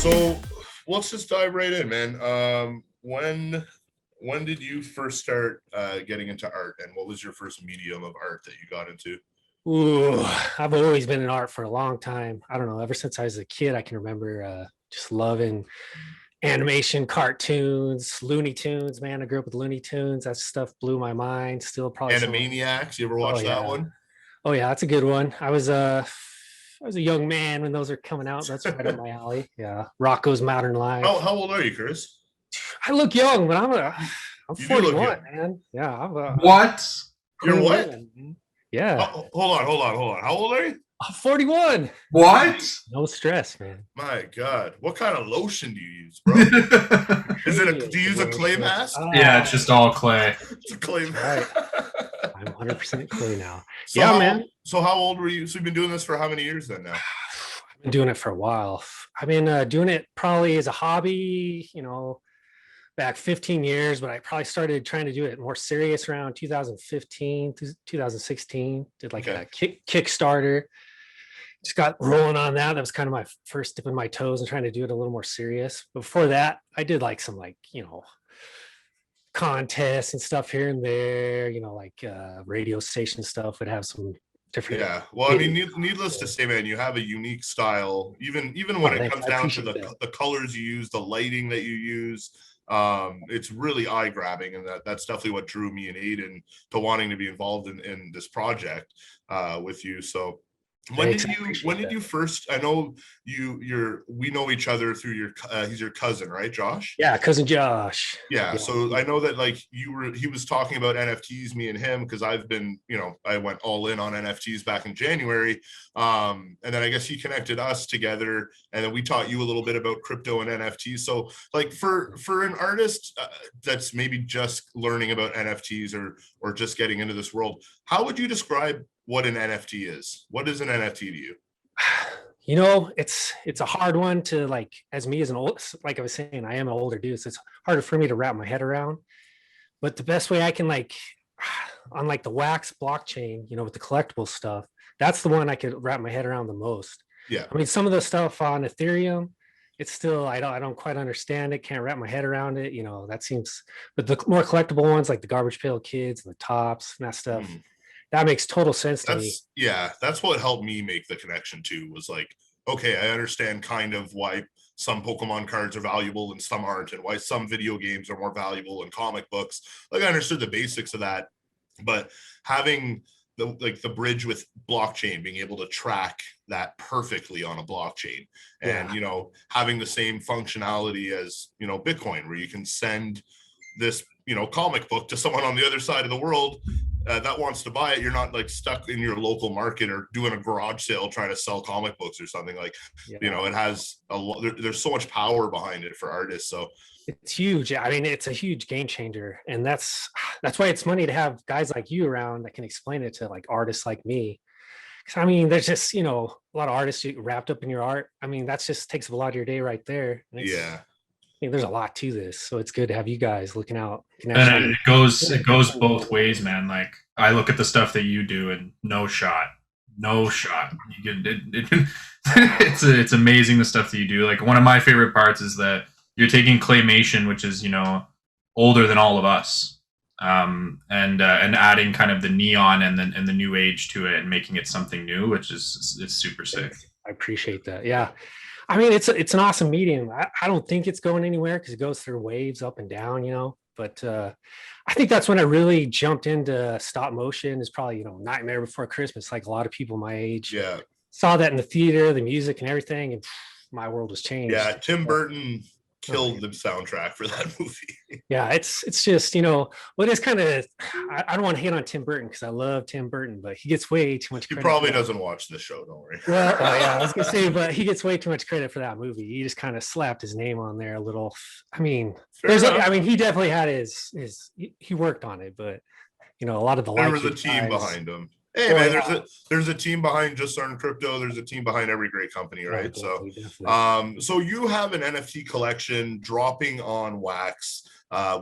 So let's just dive right in, man. When did you first start getting into art, and what was your first medium of art that you got into? Ooh, I've always been in art for a long time. I don't know, ever since I was a kid, I can remember just loving animation, cartoons, Looney Tunes, man. I grew up with Looney Tunes. That stuff blew my mind. Still probably some of, Animaniacs, you ever oh watch that yeah. one? Oh yeah, that's a good one. I was a young man when those are coming out. That's right up my alley. Yeah. Rocco's Modern Life. How old are you, Chris? I look young, but I'm You do look 41, young. man. Yeah, I'm What? You're clean what? living, man. Yeah. Hold on. How old are you? I'm 41. What? No stress, man. My God, what kind of lotion do you use, bro? Is it Radiant do you use a clay lotion. mask? Yeah, it's just all clay. It's a clay That's right. mask. I'm 100% clay now. So Yeah, man. how old were you? So you've been doing this for how many years then now? I've been doing it for a while. I've been doing it probably as a hobby, back 15 years, but I probably started trying to do it more serious around 2015, 2016. Did like Okay. a Kickstarter. Just got rolling on that. That was kind of my first dipping my toes and trying to do it a little more serious. Before that, I did like some contests and stuff here and there, radio station stuff would have some different. Yeah. Well, I mean, needless to say, man, you have a unique style. Even when it Thanks. comes I down to appreciate that. the colors you use, the lighting that you use, it's really eye grabbing, and that's definitely what drew me and Aidan to wanting to be involved in this project with you. So. Thanks. I When appreciate did that. you first? I know we know each other through your he's your cousin, right, Josh? Yeah, cousin Josh. Yeah, Yeah. so I know that like he was talking about NFTs, me and him, because I've been, I went all in on NFTs back in January. And then I guess he connected us together, and then we taught you a little bit about crypto and NFTs. So like for an artist that's maybe just learning about NFTs or just getting into this world, how would you describe what an NFT is? What is an NFT to you? It's a hard one to like, as me as an old, like I was saying, I am an older dude, so it's harder for me to wrap my head around. But the best way I can on like the wax blockchain, with the collectible stuff, that's the one I could wrap my head around the most. Yeah. I mean, some of the stuff on Ethereum, it's still I don't quite understand it, can't wrap my head around it. That seems, but the more collectible ones like the Garbage Pail Kids and the tops and that stuff, that makes total sense to me. That's what helped me make the connection too, was like, okay, I understand kind of why some Pokemon cards are valuable and some aren't, and why some video games are more valuable than comic books. Like I understood the basics of that, but having the bridge with blockchain, being able to track that perfectly on a blockchain, and having the same functionality as Bitcoin, where you can send this comic book to someone on the other side of the world that wants to buy it. You're not like stuck in your local market or doing a garage sale trying to sell comic books or something. Like it has a lot. There's so much power behind it for artists. So it's huge. I mean, it's a huge game changer, and that's why it's money to have guys like you around that can explain it to like artists like me. Because I mean, there's just a lot of artists wrapped up in your art. I mean, that's just takes up a lot of your day right there. And there's a lot to this, so it's good to have you guys looking out. And it goes both ways, man. Like I look at the stuff that you do, and no shot. You get it's amazing the stuff that you do. Like one of my favorite parts is that you're taking Claymation, which is older than all of us, and adding kind of the neon and the new age to it, and making it something new, which is it's super sick. I appreciate that. Yeah. I mean, it's an awesome medium. I don't think it's going anywhere because it goes through waves up and down, but I think that's when I really jumped into stop motion is probably, Nightmare Before Christmas. Like a lot of people my age saw that in the theater, the music and everything. And my world was changed. Yeah. Tim Burton killed the soundtrack for that movie. Yeah, it's just what is kind of I don't want to hate on Tim Burton because I love Tim Burton, but he gets way too much credit. He probably doesn't watch the show, don't worry. Well, yeah, I was gonna say, but he gets way too much credit for that movie. He just kind of slapped his name on there a little. I mean, he definitely had he worked on it, but a lot of the there was a team behind him. Hey man, there's a team behind Just Learn Crypto. There's a team behind every great company, right? Definitely. So you have an NFT collection dropping on Wax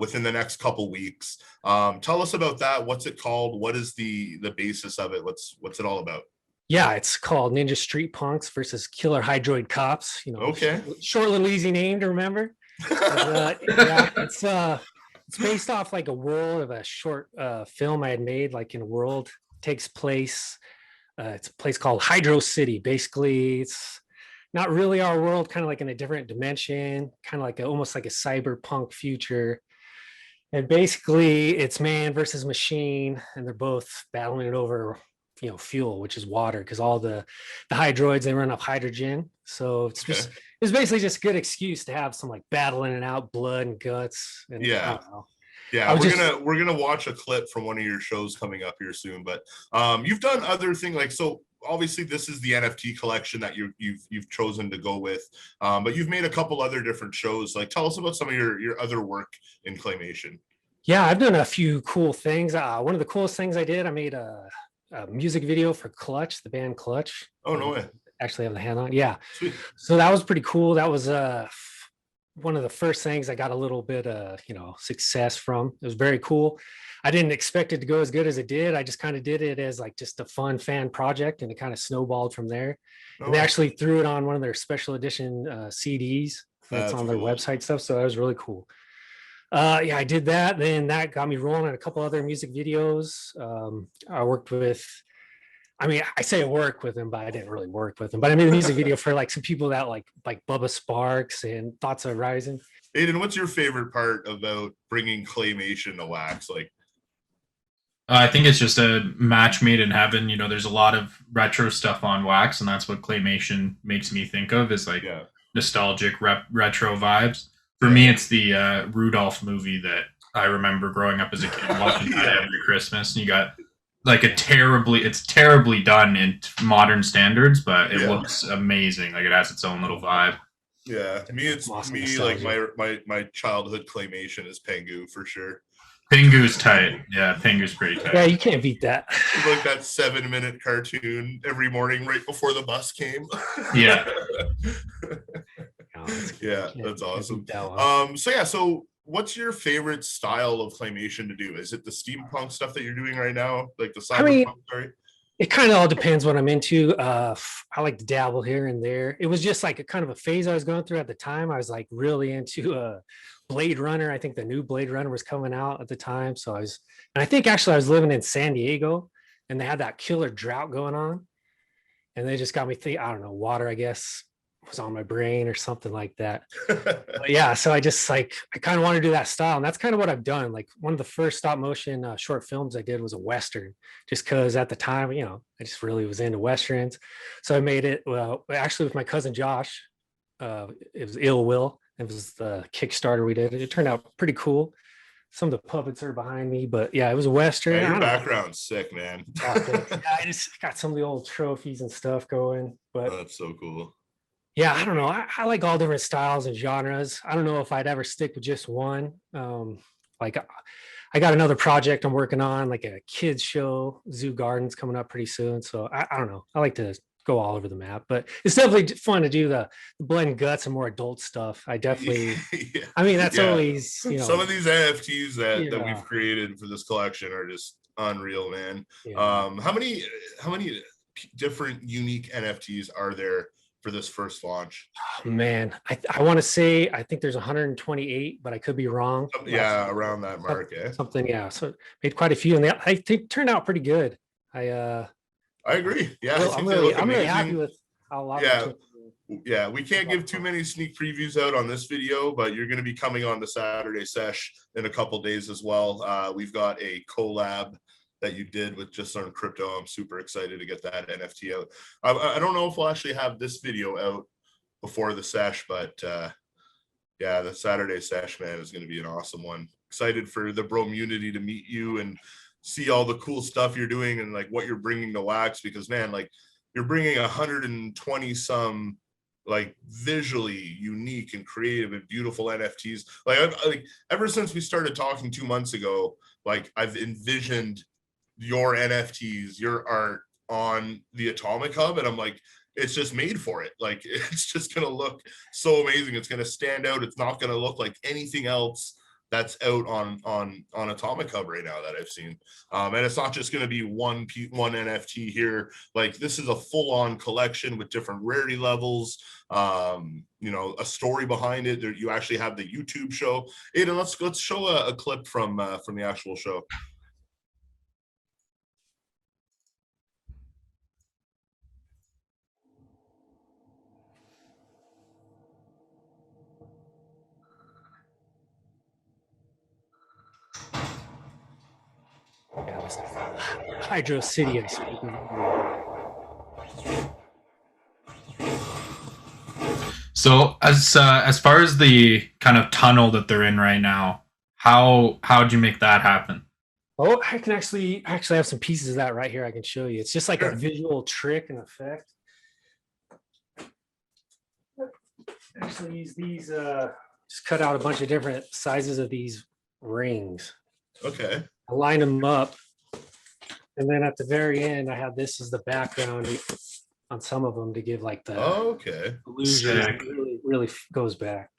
within the next couple weeks. Tell us about that. What's it called? What is the basis of it? What's it all about? Yeah, it's called Ninja Street Punks versus Killer Hydroid Cops. Okay. Short little easy name to remember. Yeah, it's based off like a world of a short film I had made, like in a world takes place. It's a place called Hydro City. Basically, it's not really our world, kind of like in a different dimension, kind of like almost like a cyberpunk future. And basically, it's man versus machine, and they're both battling it over, fuel, which is water, because all the hydroids, they run off hydrogen. So it's basically just a good excuse to have some like battling it out, blood and guts. And Yeah. I don't know. Yeah, we're gonna watch a clip from one of your shows coming up here soon. But you've done other things, like, so obviously this is the NFT collection that you've chosen to go with, but you've made a couple other different shows. Like, tell us about some of your other work in claymation. Yeah, I've done a few cool things. One of the coolest things I did, I made a music video for Clutch, the band Clutch. Oh, no way. Actually have the hand on. Yeah. Sweet. So that was pretty cool. That was one of the first things I got a little bit success from. It was very cool. I didn't expect it to go as good as it did. I just kind of did it as like just a fun fan project, and it kind of snowballed from there. And they actually threw it on one of their special edition CDs that's on their website stuff. So that was really cool. Yeah, I did that. Then that got me rolling on a couple other music videos. I worked with, I say I work with them, but I didn't really work with them. But I made a music video for like some people that like Bubba Sparks and Thoughts of Rising. Aidan, what's your favorite part about bringing claymation to wax? Like, I think it's just a match made in heaven. There's a lot of retro stuff on wax, and that's what claymation makes me think of, is like nostalgic retro vibes. For me, it's the Rudolph movie that I remember growing up as a kid watching that every Christmas. And you got like it's terribly done in modern standards, but it looks amazing. Like, it has its own little vibe. Yeah, like my childhood claymation is Pengu for sure. Pengu's tight. Yeah, Pengu's pretty tight. Yeah, you can't beat that. It's like that 7-minute cartoon every morning right before the bus came. Yeah. Yeah, that's awesome. So what's your favorite style of claymation to do? Is it the steampunk stuff that you're doing right now, like the cyberpunk? It kind of all depends what I'm into. I like to dabble here and there. It was just like a kind of a phase I was going through at the time. I was like really into Blade Runner. I think the new Blade Runner was coming out at the time. So and I think actually I was living in San Diego, and they had that killer drought going on, and they just got me thinking, I don't know, water, I guess, was on my brain or something like that. But yeah, so I just I kind of want to do that style, and that's kind of what I've done. Like, one of the first stop motion short films I did was a Western, just because at the time, I just really was into Westerns. So I made it, actually with my cousin Josh. It was Ill Will. It was the Kickstarter we did. It turned out pretty cool. Some of the puppets are behind me, but yeah, it was a Western. Yeah, your background's sick, man. I just got some of the old trophies and stuff going. But that's so cool. Yeah, I don't know. I like all different styles and genres. I don't know if I'd ever stick with just one. I got another project I'm working on, like a kids show, Zoo Gardens, coming up pretty soon. So I don't know. I like to go all over the map, but it's definitely fun to do the blend guts and more adult stuff. I definitely, that's always, some of these NFTs that we've created for this collection are just unreal, man. How many different unique NFTs are there for this first launch? Oh, man, I want to say, I think there's 128, but I could be wrong. Yeah, around that mark. Something. Yeah. So made quite a few, and I think turned out pretty good. I agree. Yeah, I'm really happy with how a lot. Yeah, we can't give too many sneak previews out on this video, but you're going to be coming on the Saturday sesh in a couple days as well. We've got a collab that you did with Just Learn Crypto. I'm super excited to get that NFT out. I don't know if we'll actually have this video out before the sesh, but yeah, the Saturday sesh, man, is going to be an awesome one. Excited for the Bromunity to meet you and see all the cool stuff you're doing and like what you're bringing to wax, because man, like, you're bringing 120 some like visually unique and creative and beautiful NFTs. Like ever since we started talking 2 months ago, like, I've envisioned your NFTs, your art on the Atomic Hub, and I'm like, it's just made for it. Like, it's just gonna look so amazing. It's gonna stand out. It's not gonna look like anything else that's out on Atomic Hub right now that I've seen. And it's not just going to be one NFT here. Like, this is a full-on collection with different rarity levels, you know, a story behind it. There, you actually have the YouTube show. Aidan, let's show a clip from the actual show. Yeah, this is Hydro City I speak of. So as far as the kind of tunnel that they're in right now, how'd you make that happen? Oh, I can actually have some pieces of that right here. I can show you. It's just like a visual trick and effect. Actually use these, just cut out a bunch of different sizes of these rings. Okay. I line them up. And then at the very end, I have this as the background on some of them to give like the illusion. It really goes back.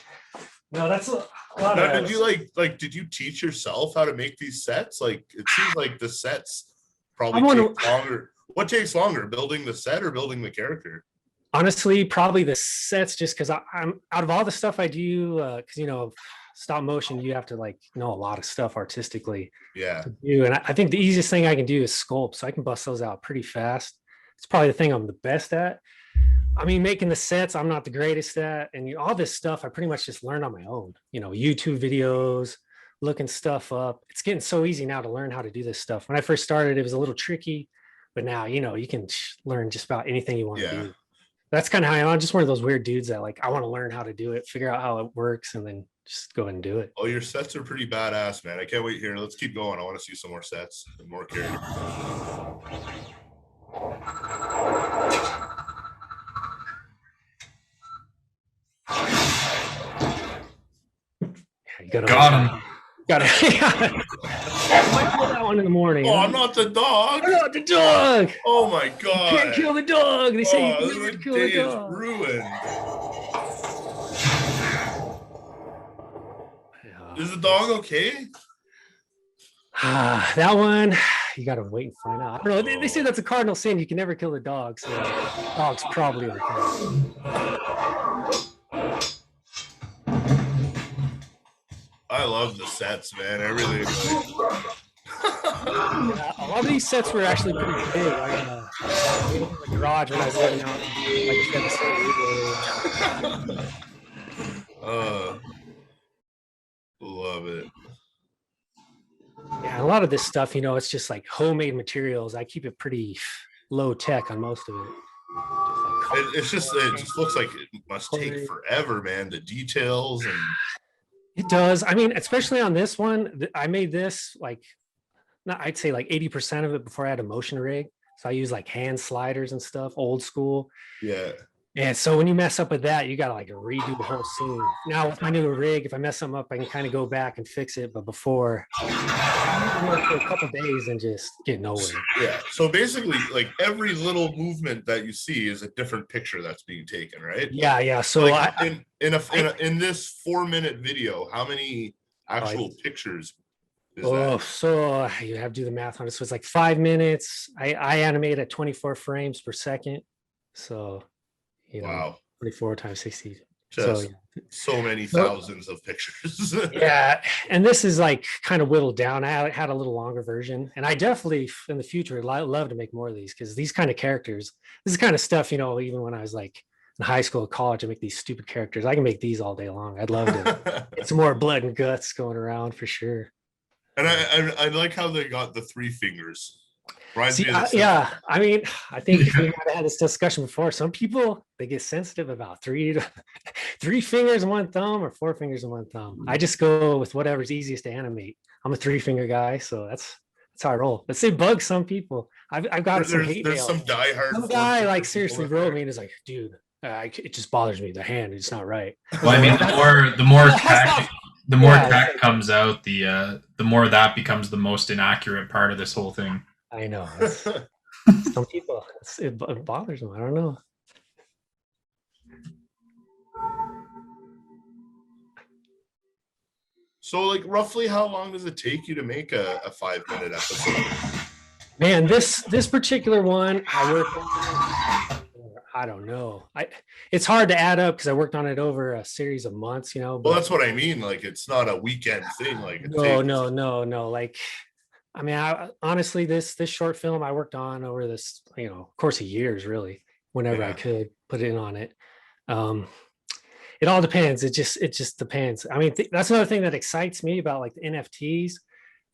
No, that's a lot now, of. did you did you teach yourself how to make these sets? Like, it seems like the sets probably take longer. What takes longer, building the set or building the character? Honestly, probably the sets, just because I'm out of all the stuff I do, because you know, stop motion, you have to like know a lot of stuff artistically. Yeah. To do. And I think the easiest thing I can do is sculpt, so I can bust those out pretty fast. It's probably the thing I'm the best at. I mean, making the sets, I'm not the greatest at, and you know, all this stuff I pretty much just learned on my own. You know, YouTube videos, looking stuff up. It's getting so easy now to learn how to do this stuff. When I first started, it was a little tricky, but now you know you can learn just about anything you want to do. That's kind of how I'm just one of those weird dudes that like I want to learn how to do it, figure out how it works, and then just go and do it. Oh, your sets are pretty badass, man. I can't wait here. Let's keep going. I want to see some more sets and more characters. You got him. Got it. I might pull that one in the morning. Oh, I'm not the dog. I'm not the dog. Oh my god. You can't kill the dog. They say you the can't kill day the dog. is ruined. Is the dog okay? That one, you gotta wait and find out. I don't know. They say that's a cardinal sin. You can never kill the dog, so the dog's probably okay. I love the sets, man. I really enjoy. Yeah, a lot of these sets were actually pretty big. In the garage when I was living out, love it. Yeah, a lot of this stuff, you know, it's just like homemade materials. I keep it pretty low tech on most of it. It just looks like it must take forever, man. The details and it does. I mean, especially on this one, I made this like, I'd say like 80% of it before I had a motion rig. So I use like hand sliders and stuff, old school. Yeah. And so when you mess up with that, you got to like redo the whole scene. Now with my new rig, if I mess something up, I can kind of go back and fix it. But before, I work for a couple of days and just get nowhere. Yeah. So basically, like every little movement that you see is a different picture that's being taken, right? Yeah, yeah. So like in this 4-minute video, how many actual pictures? So you have to do the math on it. So it's like 5 minutes. I animate at 24 frames per second. So. You know, wow. 24 times 60. So many thousands of pictures. Yeah. And this is like kind of whittled down. I had a little longer version. And I definitely, in the future, love to make more of these because these kind of characters, this is kind of stuff, you know, even when I was like in high school, college, I make these stupid characters. I can make these all day long. I'd love to get some more blood and guts going around for sure. And I like how they got the 3 fingers. See, yeah, I mean, I think we might have had this discussion before. Some people, they get sensitive about 3 fingers and 1 thumb or 4 fingers and 1 thumb. I just go with whatever's easiest to animate. I'm a 3-finger guy, so that's how I roll. But it bugs some people. I've got some hate mail. Some diehard. Some guy like seriously wrote me and is like, dude, it just bothers me. The hand is not right. Well, I mean, the more tech comes out, the more that becomes the most inaccurate part of this whole thing. I know. Some people, it bothers them. I don't know. So like roughly how long does it take you to make a 5-minute episode? Man, this particular one I worked on, I don't know. It's hard to add up because I worked on it over a series of months, you know. Well, But that's what I mean. Like it's not a weekend thing. Like no. Like, I mean, honestly, this short film I worked on over this, course of years, really, whenever I could put in on it. It all depends. It just depends. I mean, that's another thing that excites me about like the NFTs,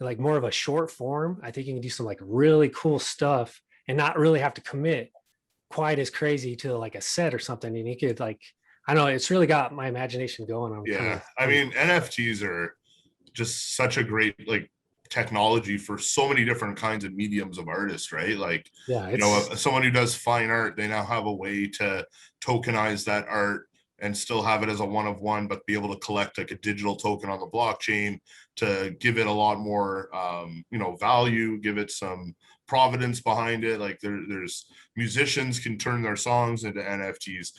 like more of a short form. I think you can do some like really cool stuff and not really have to commit quite as crazy to like a set or something. And you could like, I don't know, it's really got my imagination going on. Yeah. I mean, NFTs are just such a great like technology for so many different kinds of mediums of artists, right? Like, someone who does fine art, they now have a way to tokenize that art and still have it as a one of one, but be able to collect like a digital token on the blockchain to give it a lot more, value, give it some providence behind it. Like there's musicians can turn their songs into NFTs,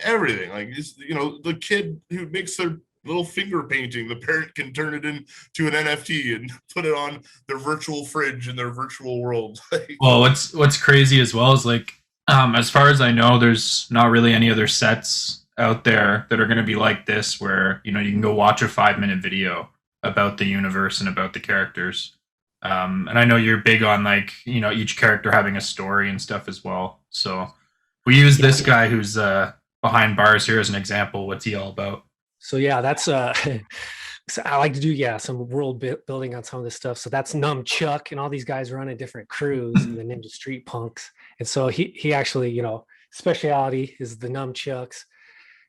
everything. Like, the kid who makes their little finger painting, the parent can turn it into an NFT and put it on their virtual fridge in their virtual world. Well, what's crazy as well is like, as far as I know, there's not really any other sets out there that are going to be like this, where you can go watch a 5-minute video about the universe and about the characters. And I know you're big on like each character having a story and stuff as well. So we use this guy who's behind bars here as an example. What's he all about? So yeah, that's so I like to do some world building on some of this stuff. So that's Chuck and all these guys running different crews and the Ninja Street Punks. And so he actually, speciality is the nunchucks,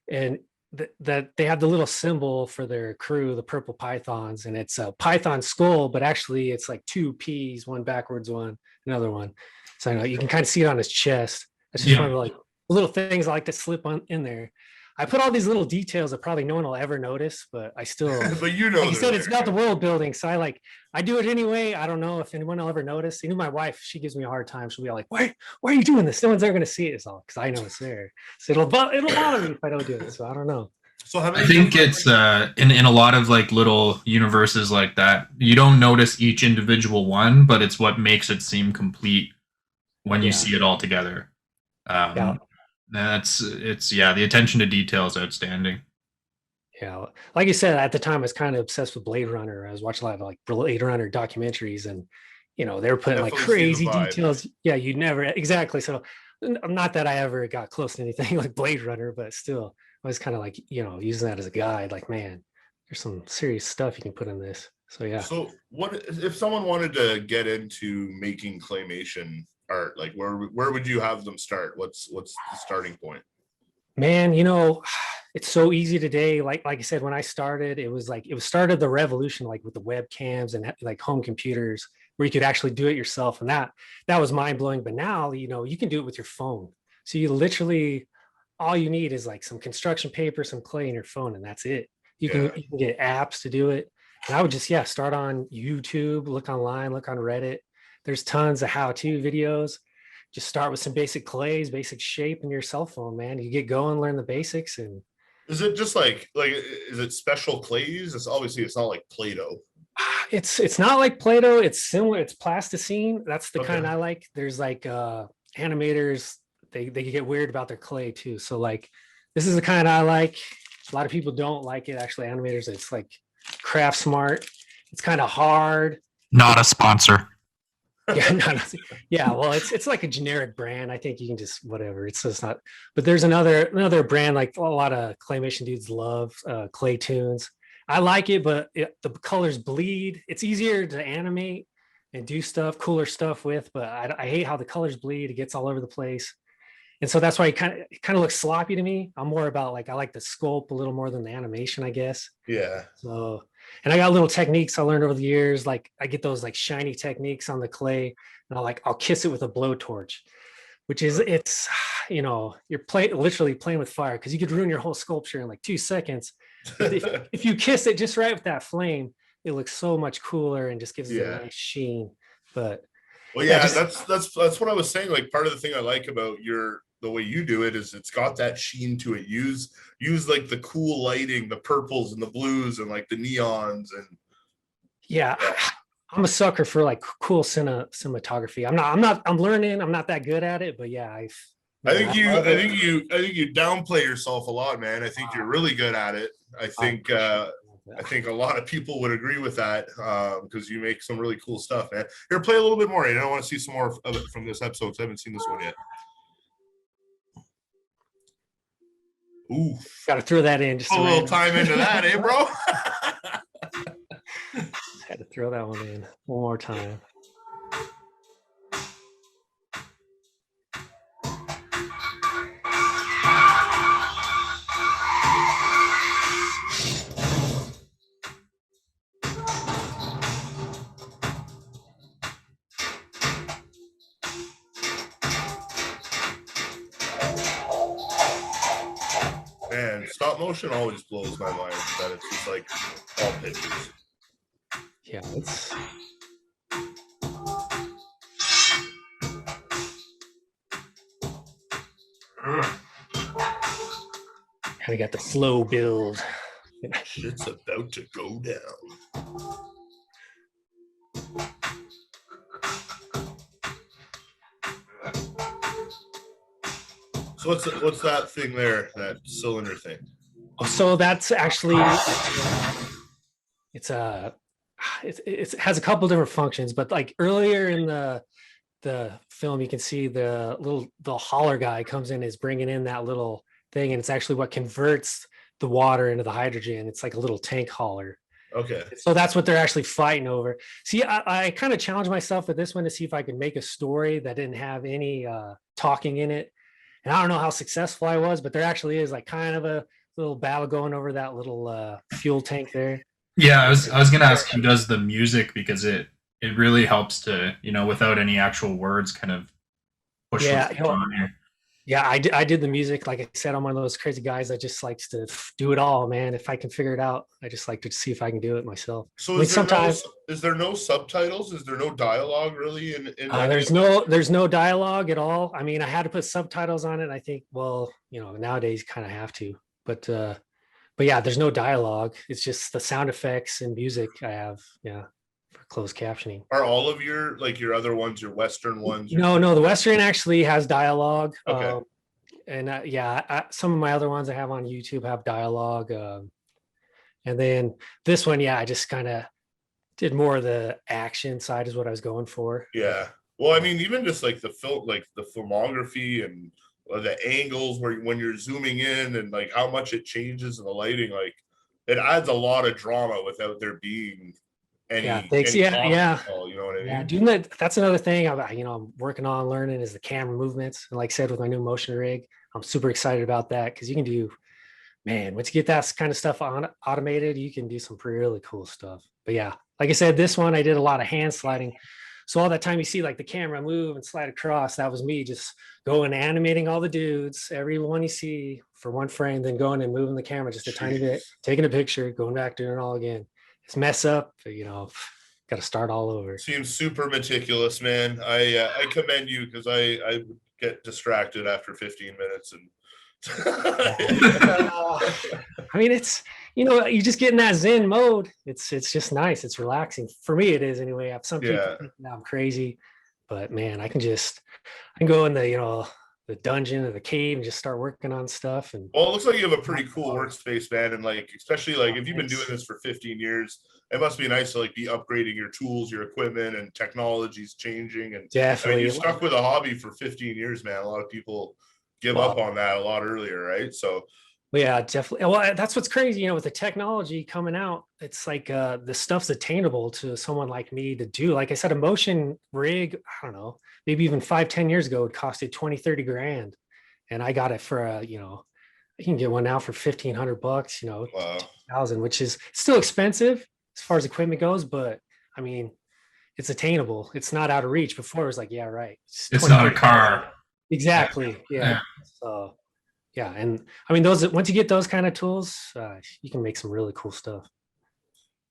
and that they have the little symbol for their crew, the purple pythons, and it's a python skull, but actually it's like 2 P's, one backwards, one another one. So you can kind of see it on his chest. That's just one of like little things I like to slip on in there. I put all these little details that probably no one will ever notice, but I still, but like you said, it's about the world building. So I do it anyway. I don't know if anyone will ever notice. My wife, she gives me a hard time. She'll be like, why are you doing this? No one's ever going to see it. It's all because I know it's there. So it'll bother me if I don't do it. So I don't know. So I think it's in a lot of like little universes like that, you don't notice each individual one, but it's what makes it seem complete when you see it all together. The attention to detail is outstanding. Yeah, like you said, at the time I was kind of obsessed with Blade Runner. I was watching a lot of like Blade Runner documentaries, and they were putting like crazy details. Yeah, you'd never exactly. So not that I ever got close to anything like Blade Runner, but still I was kind of like using that as a guide. Like, man, there's some serious stuff you can put in this. So yeah. So what if someone wanted to get into making claymation art? Like where would you have them start? What's the starting point? Man, it's so easy today. Like I said, when I started, it started the revolution, like with the webcams and like home computers where you could actually do it yourself. And that was mind blowing. But now, you can do it with your phone. So you literally, all you need is like some construction paper, some clay, and your phone, and that's it. You can get apps to do it. And I would just, start on YouTube, look online, look on Reddit. There's tons of how-to videos. Just start with some basic clays, basic shape in your cell phone, man. You get going, learn the basics. And is it just like is it special clays? It's not like Play-Doh. It's not like Play-Doh. It's similar. It's plasticine. That's the kind I like. There's like animators. They get weird about their clay too. So like this is the kind I like. A lot of people don't like it. Actually, animators. It's like Craft Smart. It's kind of hard. Not a sponsor. Well, it's like a generic brand. I think you can just whatever. It's just not. But there's another brand like a lot of claymation dudes love, Claytoons. I like it, but the colors bleed. It's easier to animate and do cooler stuff with. But I hate how the colors bleed. It gets all over the place, and so that's why it kind of looks sloppy to me. I'm more about like I like the sculpt a little more than the animation, I guess. Yeah. So. And I got little techniques I learned over the years. Like I get those like shiny techniques on the clay, and I'll kiss it with a blowtorch, which is you're literally playing with fire because you could ruin your whole sculpture in like 2 seconds. If you kiss it just right with that flame, it looks so much cooler and just gives it a nice sheen. But that's what I was saying. Like part of the thing I like about your the way you do it is it's got that sheen to it. Use like the cool lighting, the purples and the blues and like the neons and Yeah, I'm a sucker for like cool cinematography. I'm learning. I'm not that good at it, but yeah, I think you downplay yourself a lot, man. I think you're really good at it. I think a lot of people would agree with that because you make some really cool stuff, man. Here, play a little bit more. I want to see some more of it from this episode because I haven't seen this one yet. Ooh, got to throw that in. Just a little time into that, eh, bro? Had to throw that one in one more time. Man, stop motion always blows my mind that it's just like all pictures. Yeah, it's kind of got the slow build. Shit's about to go down. So what's that thing there? That cylinder thing? So that's actually it has a couple different functions, but like earlier in the film, you can see the hauler guy comes in, is bringing in that little thing, and it's actually what converts the water into the hydrogen. It's like a little tank hauler. Okay. So that's what they're actually fighting over. See, I kind of challenged myself with this one to see if I could make a story that didn't have any talking in it. And I don't know how successful I was, but there actually is like kind of a little battle going over that little fuel tank there. Yeah, I was gonna ask who does the music, because it really helps to, without any actual words, kind of push what's going on here. Yeah, I did the music. Like I said, I'm one of those crazy guys that just likes to do it all, man. If I can figure it out, I just like to see if I can do it myself. So sometimes is there no subtitles? Is there no dialogue really in there's no dialogue at all. I mean, I had to put subtitles on it. I think, well, nowadays you kind of have to, but yeah, there's no dialogue. It's just the sound effects and music I have. Yeah. For closed captioning. Are all of your other ones, your Western ones? No, the Western actually has dialogue. Okay. Some of my other ones I have on YouTube have dialogue. And then this one, I just kind of did more of the action side is what I was going for. Yeah. Well, I mean, even just like the film, like the filmography and the angles when you're zooming in and like how much it changes in the lighting, like it adds a lot of drama without there being thanks. you know what I mean? Yeah, doing that. That's another thing I'm working on learning is the camera movements. And like I said, with my new motion rig, I'm super excited about that because you can do, man, once you get that kind of stuff automated, you can do some really cool stuff. But yeah, like I said, this one I did a lot of hand sliding. So all that time you see like the camera move and slide across, that was me just going animating all the dudes, every one you see for one frame, then going and moving the camera just a tiny bit, taking a picture, going back, doing it all again. Mess up, got to start all over. Seems super meticulous, man. I commend you because I would get distracted after 15 minutes and I mean, it's you just get in that zen mode. It's just nice. It's relaxing. For me, it is anyway. I have some people think I'm crazy, but man, I can go in the dungeon or the cave and just start working on stuff. And well, it looks like you have a pretty cool workspace, man. And like, especially like if you've been doing this for 15 years, it must be nice to like be upgrading your tools, your equipment, and technology's changing. And definitely, you're stuck with a hobby for 15 years, man. A lot of people give up on that a lot earlier, right? So yeah, definitely. Well, that's what's crazy, with the technology coming out, it's like the stuff's attainable to someone like me to do. Like I said, a motion rig, I don't know, maybe even 5-10 years ago, it costed 20-30 grand. And I got it for you can get one now for $1,500, wow. 2,000, which is still expensive as far as equipment goes, but I mean, it's attainable. It's not out of reach. Before it was like, yeah, right. It's not a car. Exactly. Yeah. So yeah, and I mean, once you get those kind of tools, you can make some really cool stuff.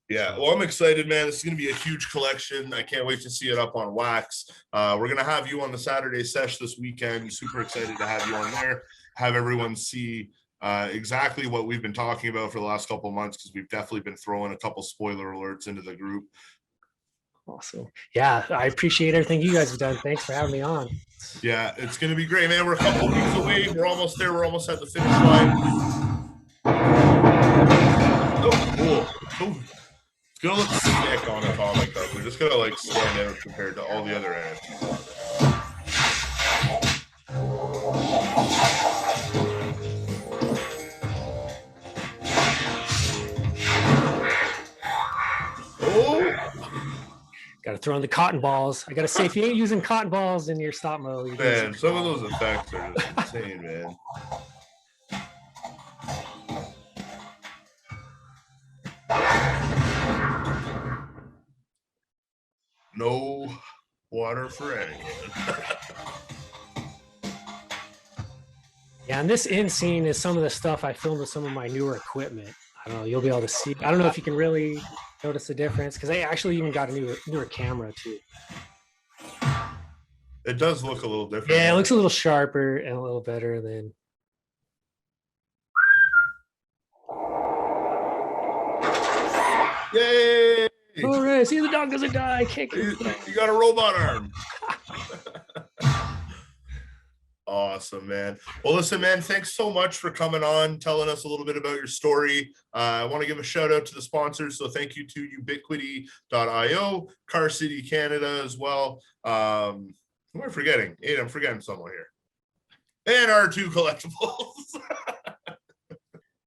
Yeah, well, I'm excited, man. This is going to be a huge collection. I can't wait to see it up on wax. We're going to have you on the Saturday sesh this weekend. Super excited to have you on there. Have everyone see exactly what we've been talking about for the last couple of months, because we've definitely been throwing a couple spoiler alerts into the group. Awesome. Yeah, I appreciate everything you guys have done. Thanks for having me on. Yeah, it's going to be great, man. We're a couple of weeks away. We're almost there. We're almost at the finish line. Oh, cool. It's gonna look sick on a comic book. We're just gonna like stand out compared to all the other NFTs. Oh, Gotta throw in the cotton balls. I gotta say, if you ain't using cotton balls in your stop mo, man, some of those effects are just insane, man. No water for anyone. Yeah, and this end scene is some of the stuff I filmed with some of my newer equipment. I don't know, you'll be able to see. I don't know if you can really notice the difference, because I actually even got a newer camera too. It does look a little different. Yeah, it looks a little sharper and a little better than. Yay! All right, see, the dog doesn't die. Kick it. You got a robot arm. Awesome, man. Well, listen, man, thanks so much for coming on, telling us a little bit about your story. I want to give a shout out to the sponsors. So thank you to ubiquity.io, Car City Canada as well. Who am I forgetting? Aidan, I'm forgetting someone here. And R2 Collectibles.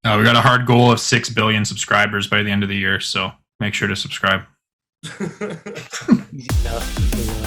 We got a hard goal of 6 billion subscribers by the end of the year, so make sure to subscribe. Easy enough.